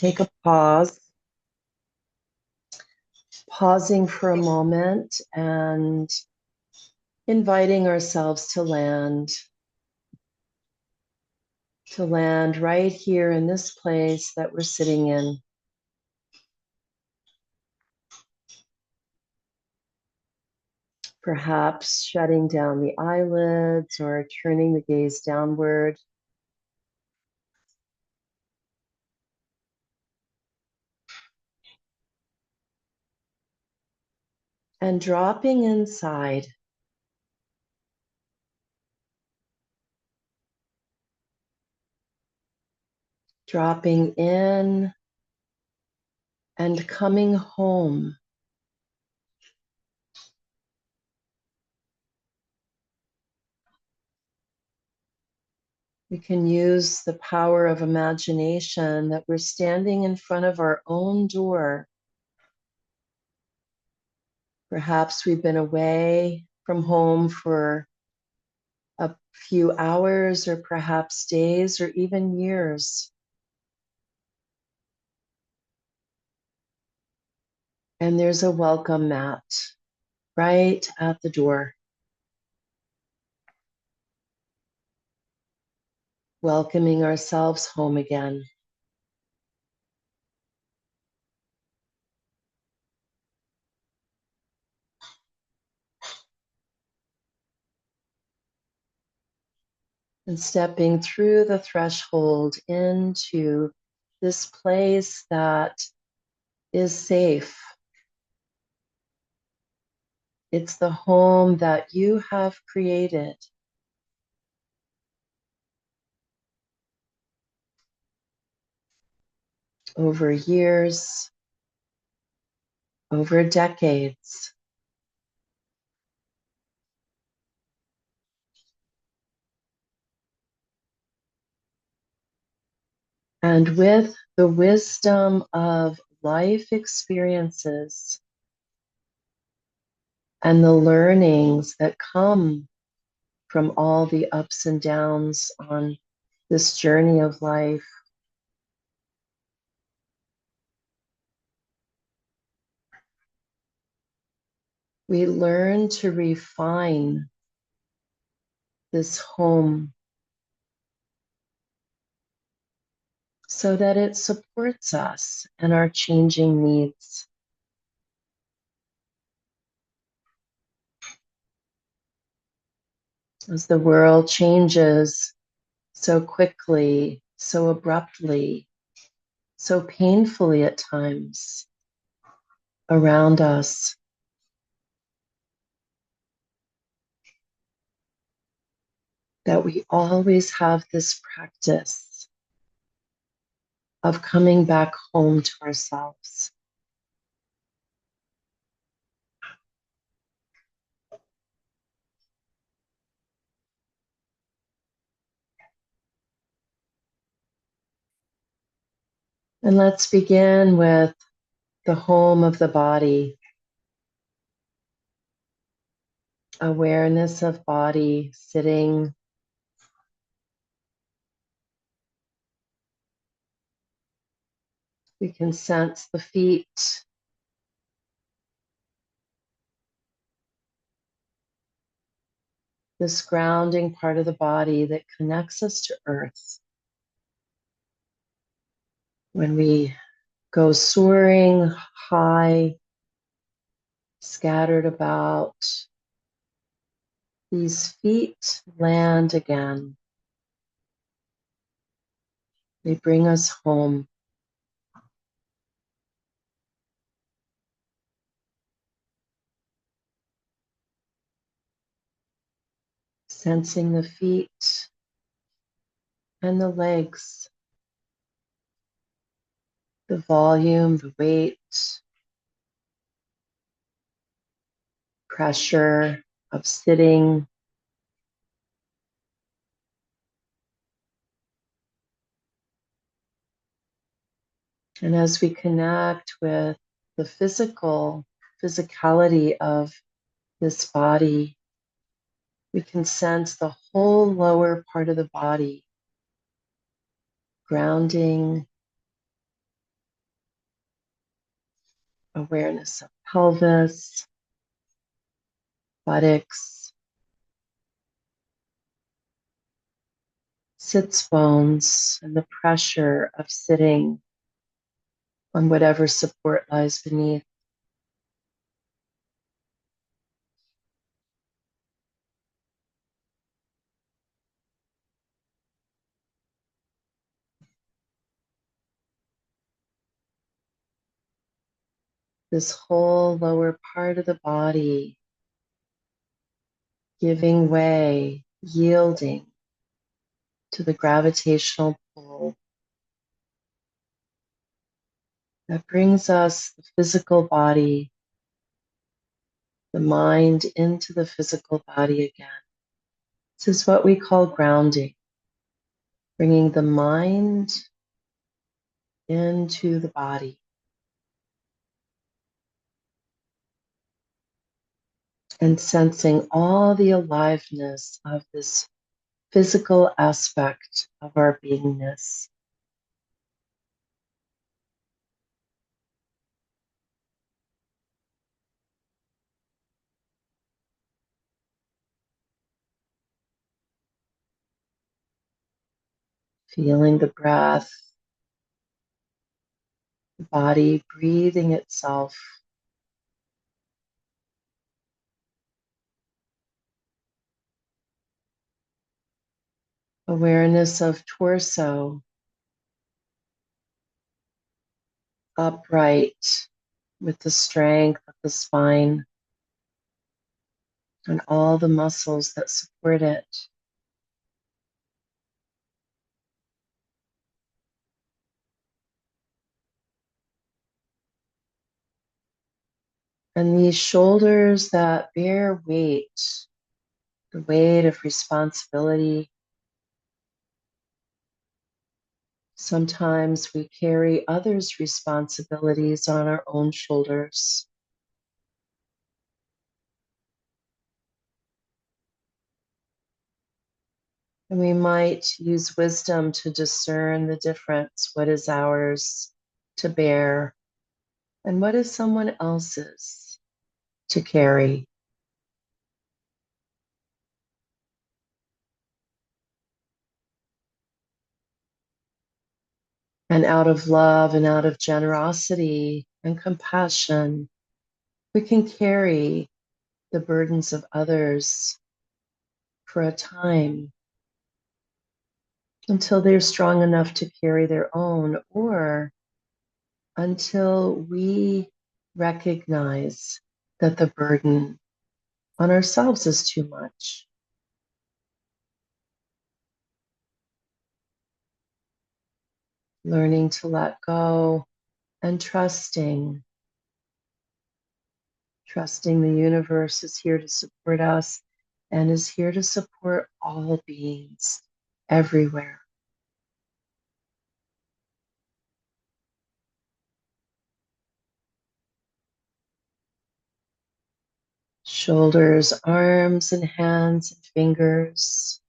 take a pause, pausing for a moment and inviting ourselves to land right here in this place that we're sitting in. Perhaps shutting down the eyelids or turning the gaze downward. And dropping inside. Dropping in and coming home. We can use the power of imagination that we're standing in front of our own door. Perhaps we've been away from home for a few hours or perhaps days or even years. And there's a welcome mat right at the door. Welcoming ourselves home again. And stepping through the threshold into this place that is safe. It's the home that you have created. Over years, over decades. And with the wisdom of life experiences and the learnings that come from all the ups and downs on this journey of life, we learn to refine this home so that it supports us and our changing needs. As the world changes so quickly, so abruptly, so painfully at times around us, that we always have this practice of coming back home to ourselves. And let's begin with the home of the body. Awareness of body sitting. We can sense the feet. This grounding part of the body that connects us to earth. When we go soaring high, scattered about, these feet land again. They bring us home. Sensing the feet and the legs, the volume, the weight, pressure of sitting. And as we connect with the physicality of this body, we can sense the whole lower part of the body grounding awareness of pelvis, buttocks, sits bones, and the pressure of sitting on whatever support lies beneath. This whole lower part of the body giving way, yielding to the gravitational pull that brings us, the physical body, the mind into the physical body again. This is what we call grounding, bringing the mind into the body. And sensing all the aliveness of this physical aspect of our beingness. Feeling the breath, the body breathing itself. Awareness of torso, upright with the strength of the spine and all the muscles that support it. And these shoulders that bear weight, the weight of responsibility. Sometimes we carry others' responsibilities on our own shoulders. And we might use wisdom to discern the difference. What is ours to bear and what is someone else's to carry? And out of love and out of generosity and compassion, we can carry the burdens of others for a time until they're strong enough to carry their own, or until we recognize that the burden on ourselves is too much. Learning to let go and trusting the universe is here to support us and is here to support all beings everywhere. Shoulders, arms, and hands and fingers.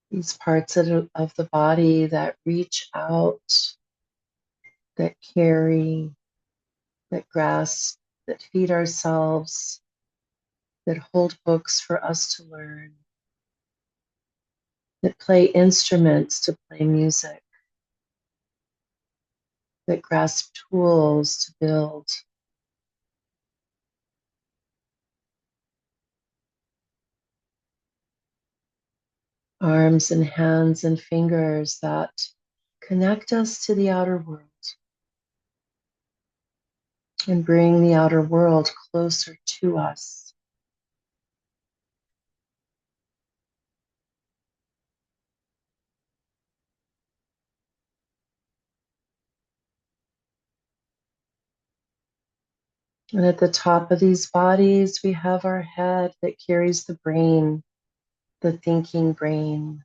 These parts of the body that reach out, that carry, that grasp, that feed ourselves, that hold books for us to learn, that play instruments to play music, that grasp tools to build. Arms and hands and fingers that connect us to the outer world and bring the outer world closer to us. And at the top of these bodies, we have our head that carries the brain, the thinking brain,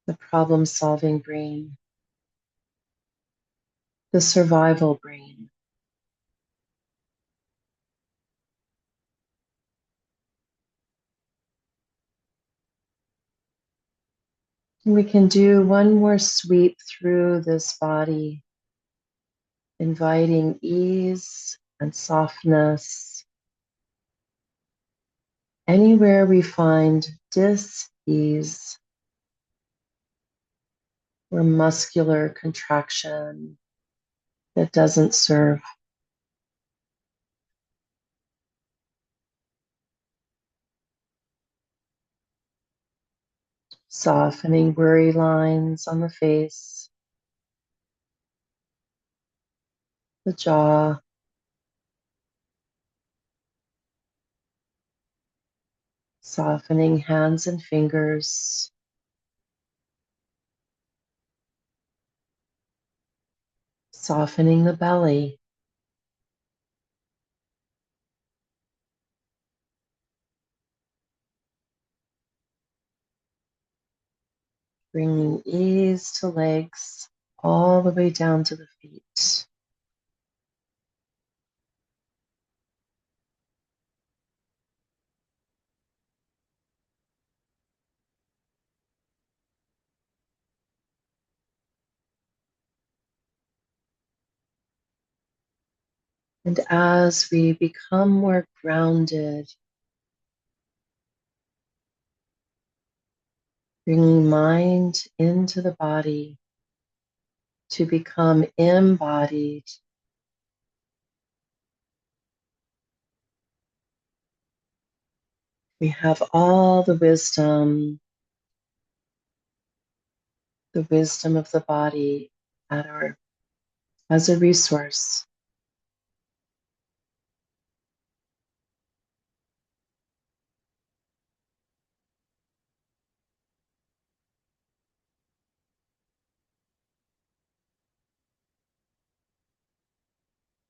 the problem-solving brain, the survival brain. We can do one more sweep through this body, inviting ease and softness. Anywhere we find dis-ease or muscular contraction that doesn't serve. Softening worry lines on the face, the jaw, softening hands and fingers, softening the belly, bringing ease to legs all the way down to the feet. And as we become more grounded, bringing mind into the body to become embodied, we have all the wisdom of the body at our as a resource.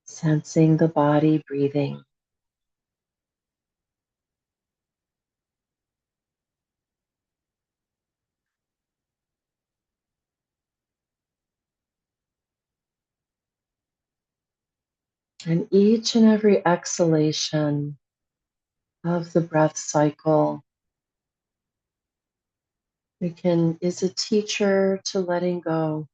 Sensing the body breathing. And each and every exhalation of the breath cycle is a teacher to letting go,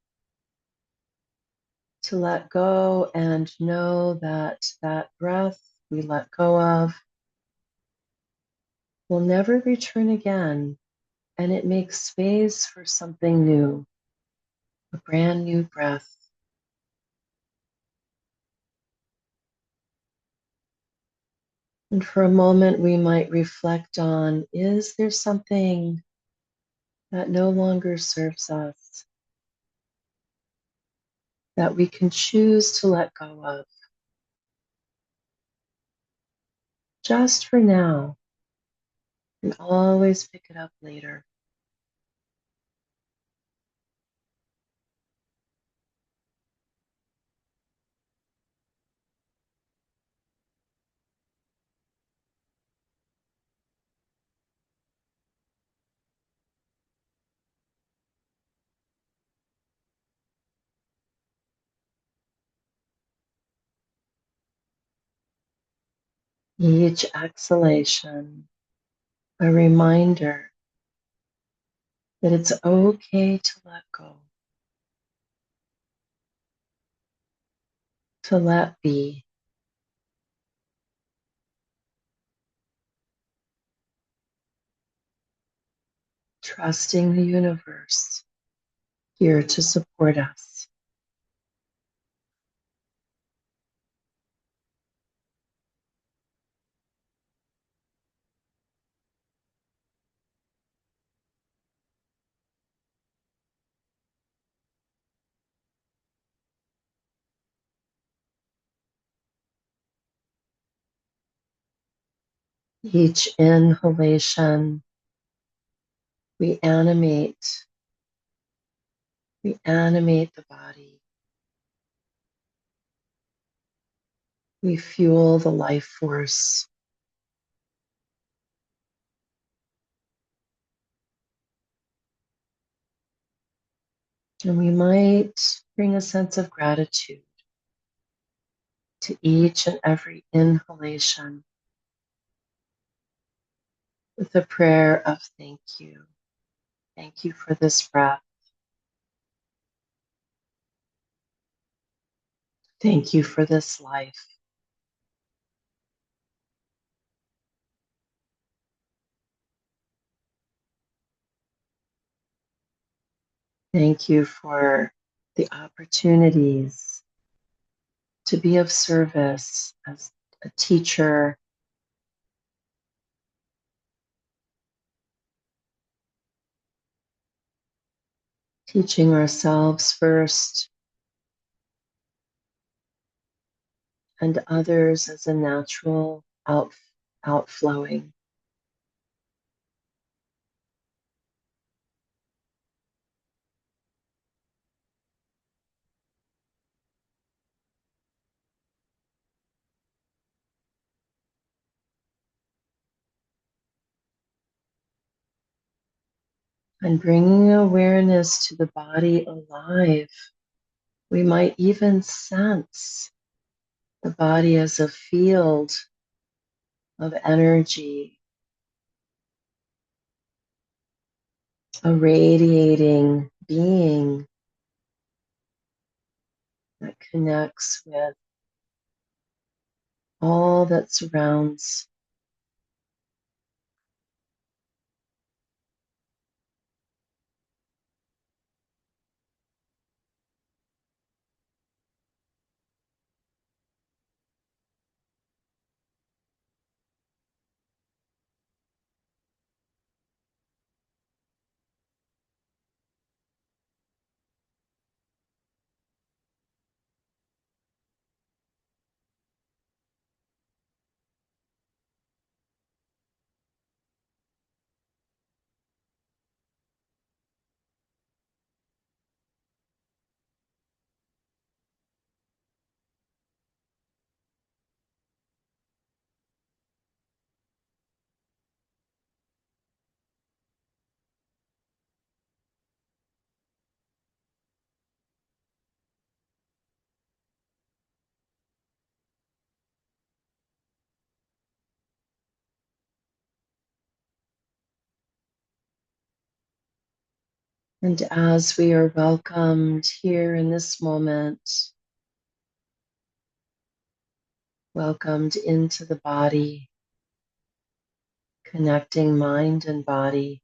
to let go and know that that breath we let go of will never return again. And it makes space for something new, a brand new breath. And for a moment, we might reflect on, is there something that no longer serves us that we can choose to let go of just for now and always pick it up later? Each exhalation, a reminder that it's okay to let go, to let be, trusting the universe here to support us. Each inhalation, we animate the body. We fuel the life force. And we might bring a sense of gratitude to each and every inhalation with a prayer of thank you. Thank you for this breath. Thank you for this life. Thank you for the opportunities to be of service as a teacher, teaching ourselves first and others as a natural outflowing. And bringing awareness to the body alive, we might even sense the body as a field of energy, a radiating being that connects with all that surrounds. And as we are welcomed here in this moment, welcomed into the body, connecting mind and body,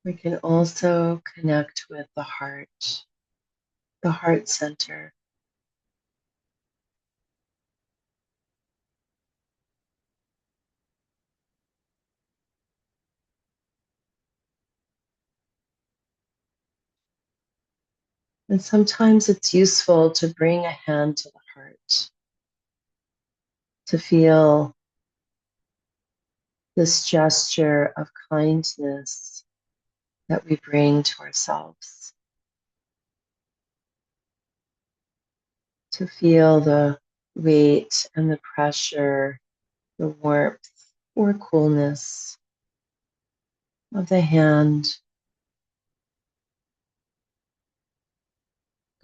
we can also connect with the heart center. And sometimes it's useful to bring a hand to the heart, to feel this gesture of kindness that we bring to ourselves, to feel the weight and the pressure, the warmth or coolness of the hand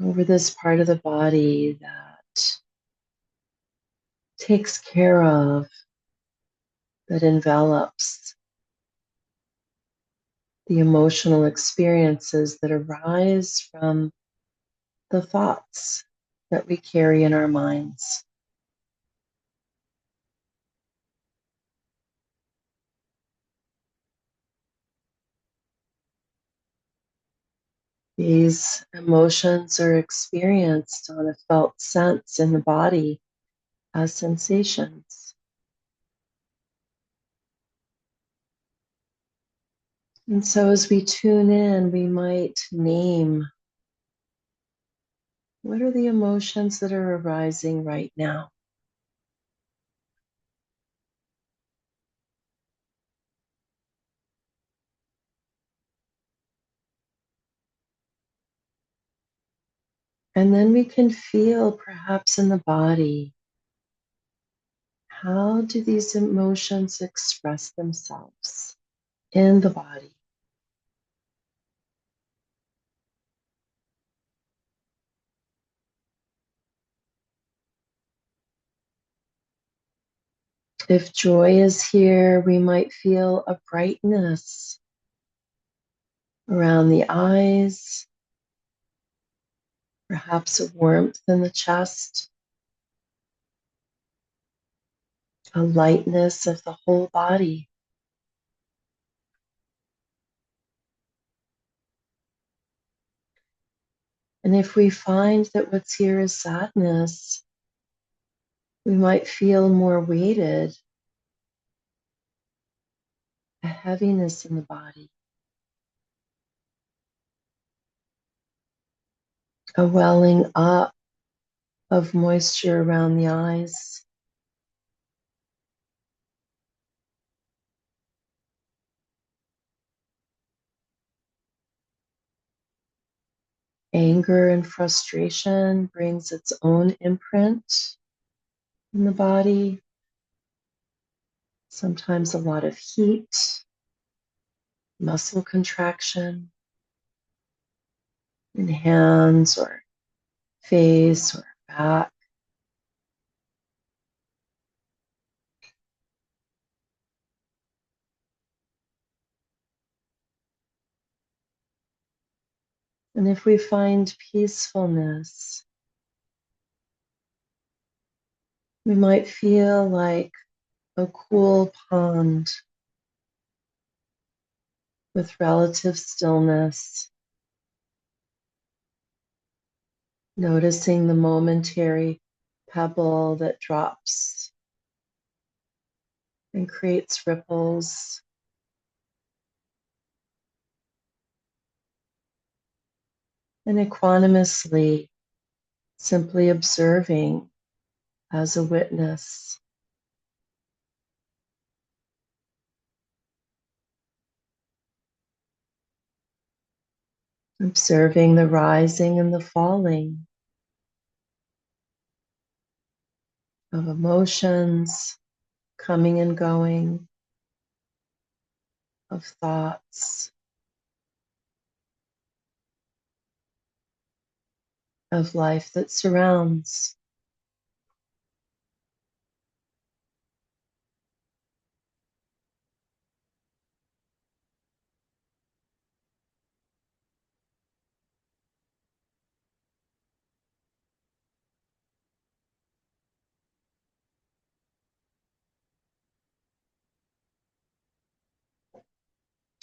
over this part of the body that takes care of, that envelops the emotional experiences that arise from the thoughts that we carry in our minds. These emotions are experienced on a felt sense in the body as sensations. And so as we tune in, we might name, what are the emotions that are arising right now? And then we can feel perhaps in the body, how do these emotions express themselves in the body? If joy is here, we might feel a brightness around the eyes, perhaps a warmth in the chest, a lightness of the whole body. And if we find that what's here is sadness, we might feel more weighted, a heaviness in the body, a welling up of moisture around the eyes. Anger and frustration brings its own imprint in the body. Sometimes a lot of heat, muscle contraction in hands or face or back. And if we find peacefulness, we might feel like a cool pond with relative stillness, noticing the momentary pebble that drops and creates ripples. And equanimously, simply observing as a witness. Observing the rising and the falling of emotions, coming and going, of thoughts, of life that surrounds.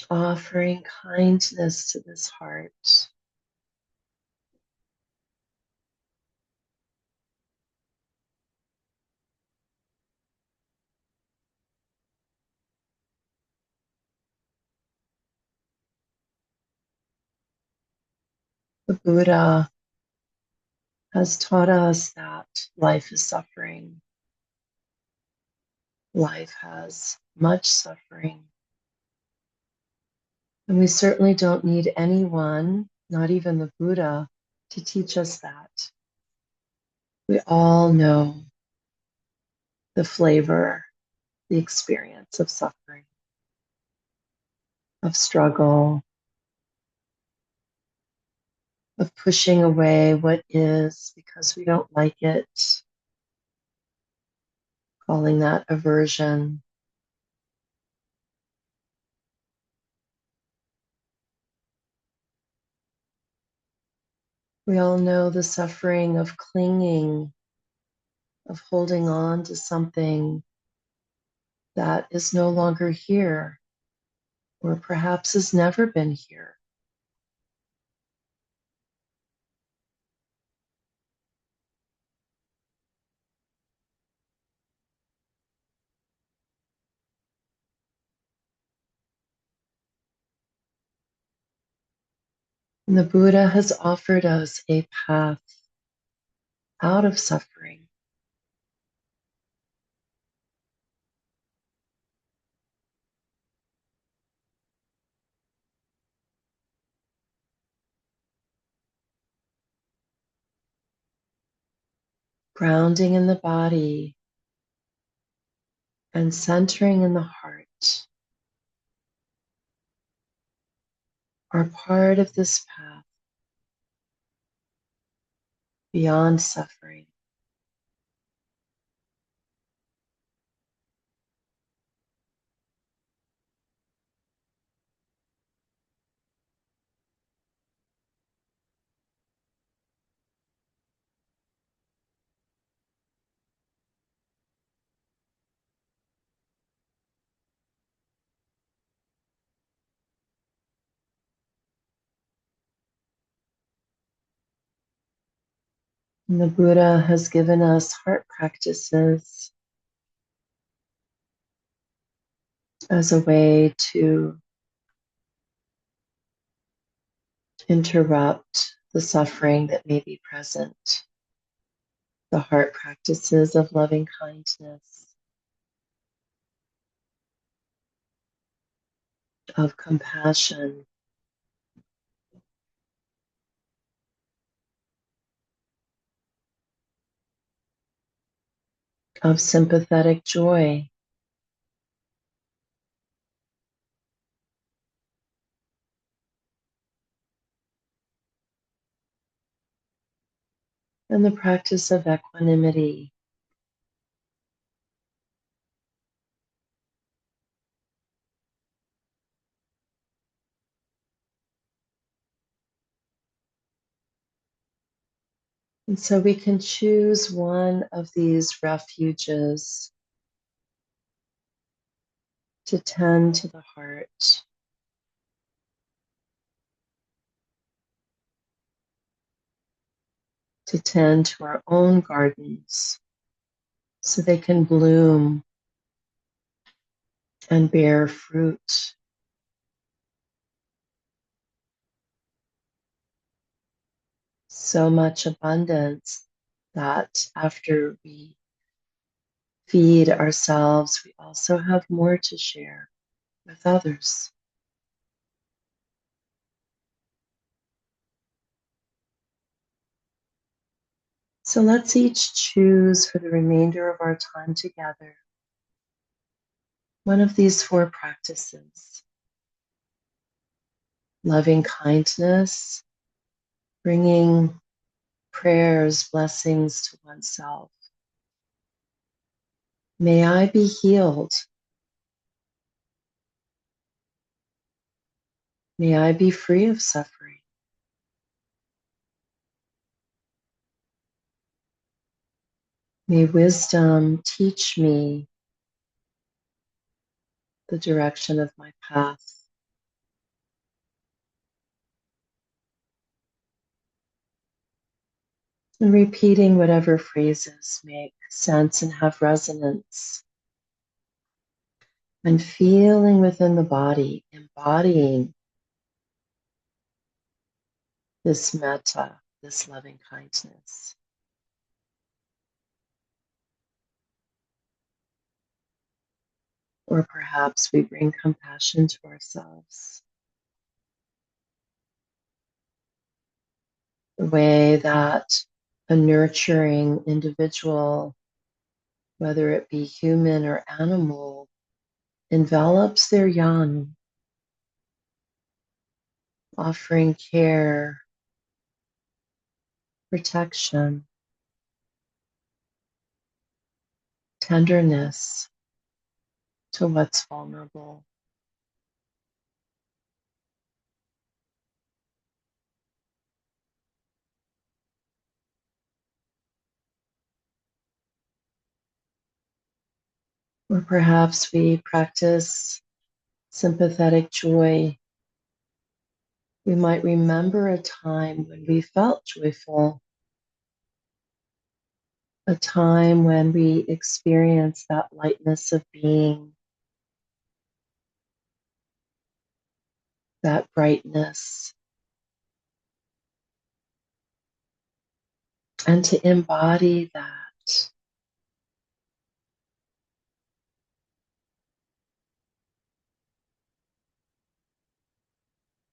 Offering kindness to this heart. The Buddha has taught us that life is suffering. Life has much suffering. And we certainly don't need anyone, not even the Buddha, to teach us that. We all know the flavor, the experience of suffering, of struggle, of pushing away what is because we don't like it, calling that aversion. We all know the suffering of clinging, of holding on to something that is no longer here, or perhaps has never been here. And the Buddha has offered us a path out of suffering. Grounding in the body and centering in the heart are part of this path beyond suffering. And the Buddha has given us heart practices as a way to interrupt the suffering that may be present. The heart practices of loving kindness, of compassion, of sympathetic joy. And the practice of equanimity. And so we can choose one of these refuges to tend to the heart, to tend to our own gardens so they can bloom and bear fruit. So much abundance that after we feed ourselves, we also have more to share with others. So let's each choose for the remainder of our time together one of these four practices. Loving kindness, bringing prayers, blessings to oneself. May I be healed. May I be free of suffering. May wisdom teach me the direction of my path. And repeating whatever phrases make sense and have resonance. And feeling within the body, embodying this metta, this loving kindness. Or perhaps we bring compassion to ourselves. The way that a nurturing individual, whether it be human or animal, envelops their young, offering care, protection, tenderness to what's vulnerable. Or perhaps we practice sympathetic joy. We might remember a time when we felt joyful, a time when we experienced that lightness of being, that brightness, and to embody that.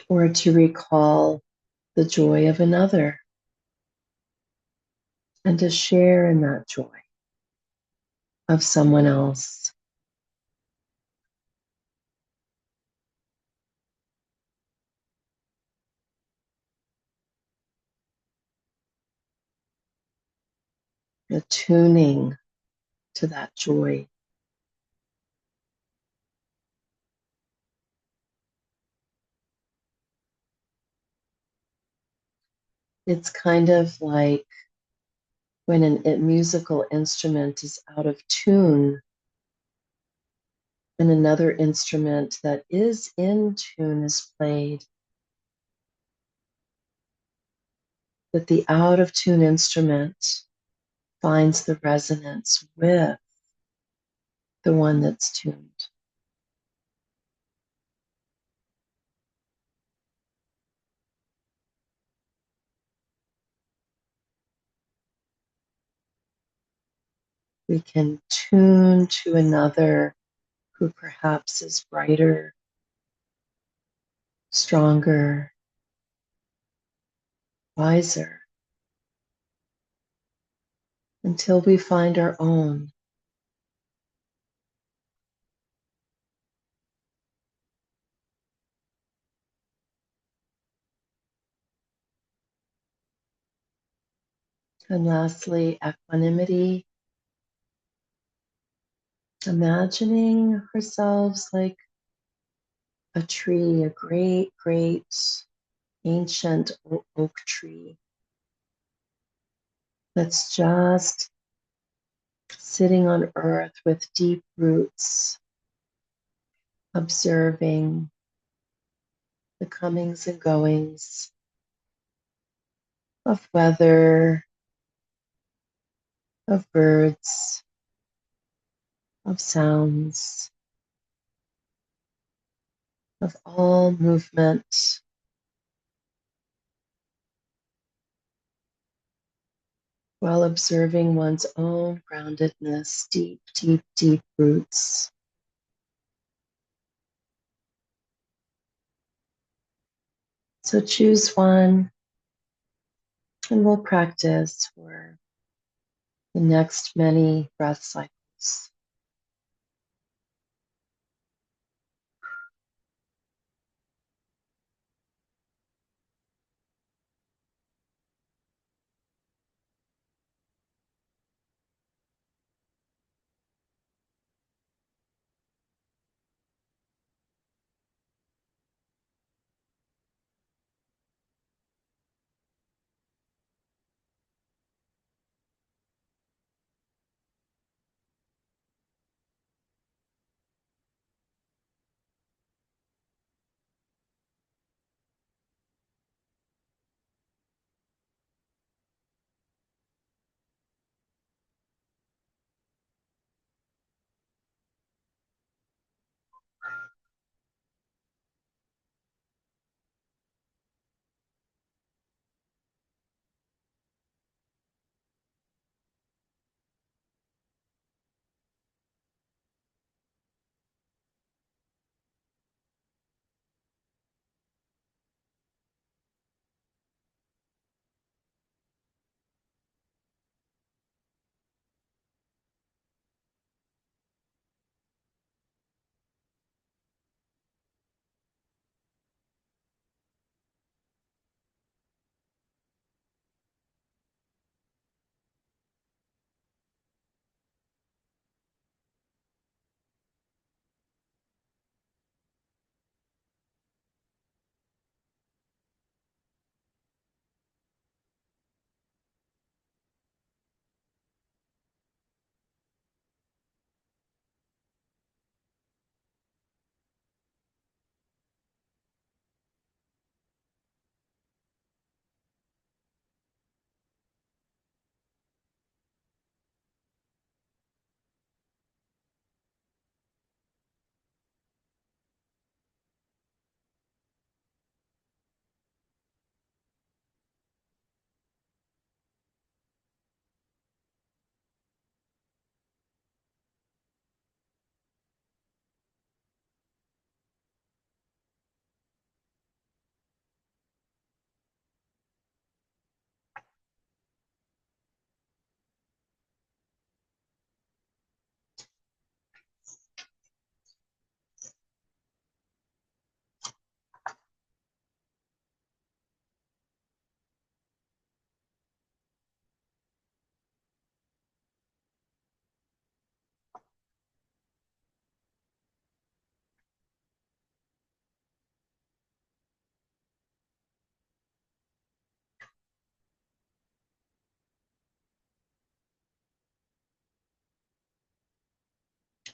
Or to recall the joy of another and to share in that joy of someone else. Attuning to that joy. It's kind of like when a musical instrument is out of tune and another instrument that is in tune is played. that the out of tune instrument finds the resonance with the one that's tuned. We can tune to another who perhaps is brighter, stronger, wiser, until we find our own. And lastly, equanimity, imagining ourselves like a tree, a great, great ancient oak tree that's just sitting on earth with deep roots, observing the comings and goings of weather, of birds, of sounds, of all movement, while observing one's own groundedness, deep, deep, deep roots. So choose one, and we'll practice for the next many breath cycles.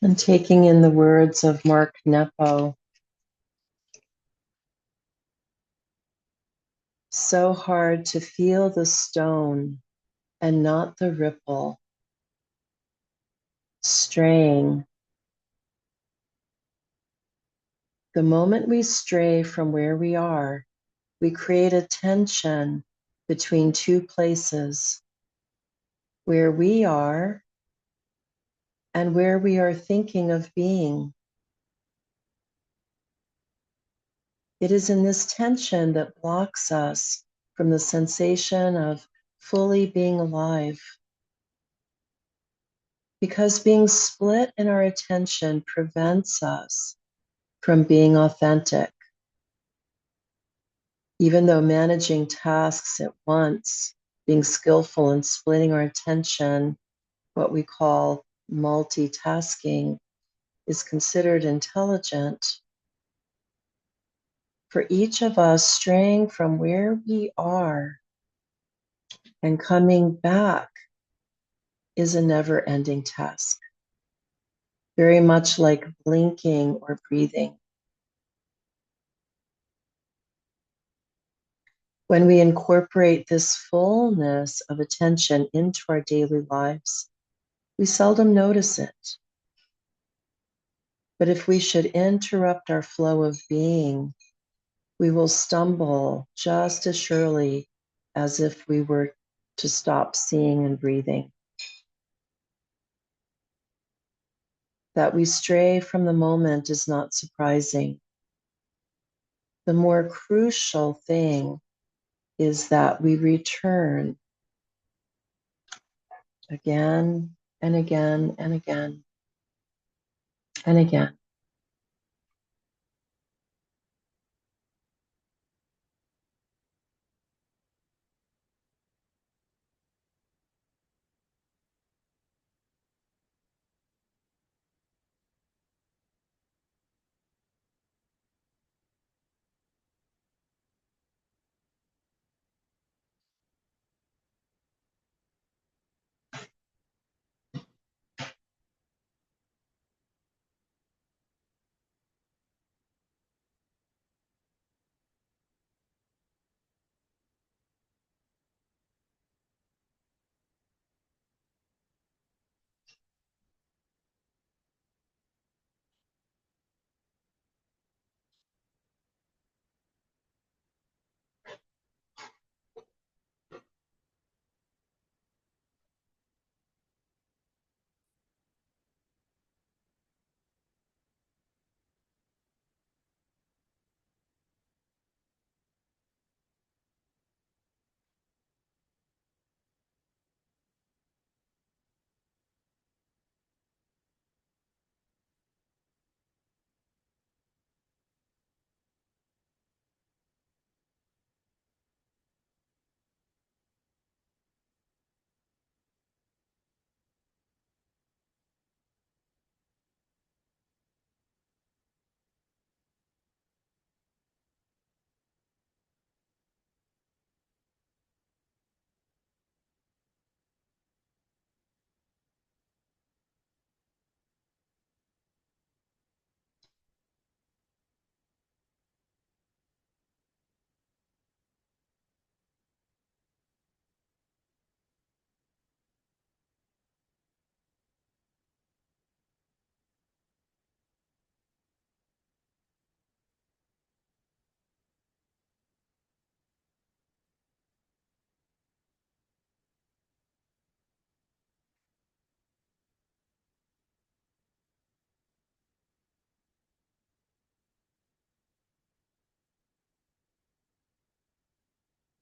And taking in the words of Mark Nepo, So hard to feel the stone and not the ripple, straying. The moment we stray from where we are, we create a tension between two places, where we are and where we are thinking of being. It is in this tension that blocks us from the sensation of fully being alive. Because being split in our attention prevents us from being authentic. Even though managing tasks at once, being skillful in splitting our attention, what we call multitasking, is considered intelligent, for each of us straying from where we are and coming back is a never-ending task, very much like blinking or breathing. When we incorporate this fullness of attention into our daily lives, we seldom notice it. But if we should interrupt our flow of being, we will stumble just as surely as if we were to stop seeing and breathing. That we stray from the moment is not surprising. The more crucial thing is that we return again and again and again and again.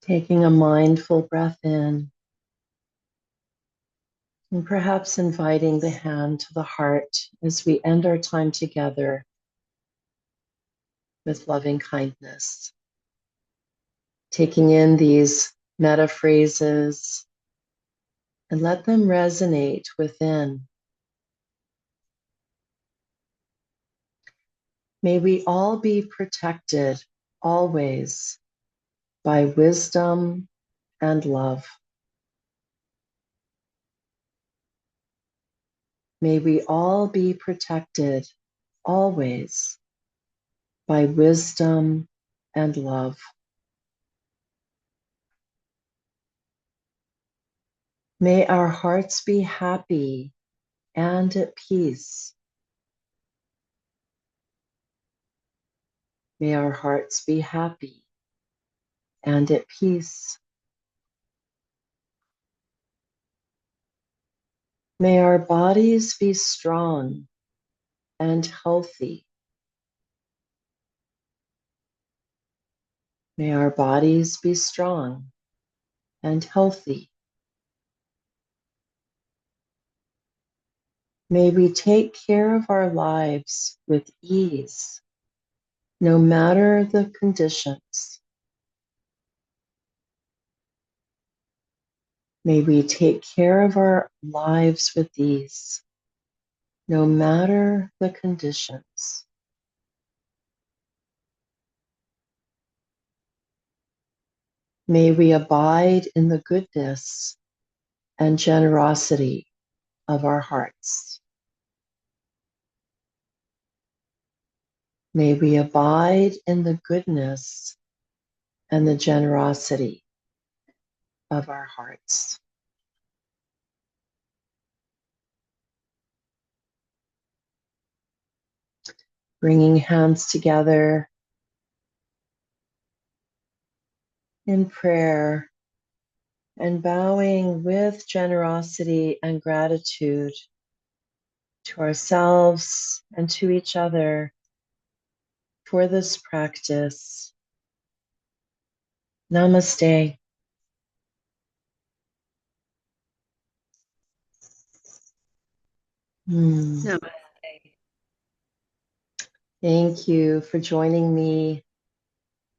Taking a mindful breath in and perhaps inviting the hand to the heart as we end our time together with loving kindness. Taking in these meta phrases and let them resonate within. May we all be protected always by wisdom and love. May we all be protected always by wisdom and love. May our hearts be happy and at peace. May our hearts be happy and at peace. May our bodies be strong and healthy. May our bodies be strong and healthy. May we take care of our lives with ease, no matter the conditions. May we take care of our lives with ease, no matter the conditions. May we abide in the goodness and generosity of our hearts. May we abide in the goodness and the generosity of our hearts. Bringing hands together in prayer and bowing with generosity and gratitude to ourselves and to each other for this practice. Namaste. Namaste. Thank you for joining me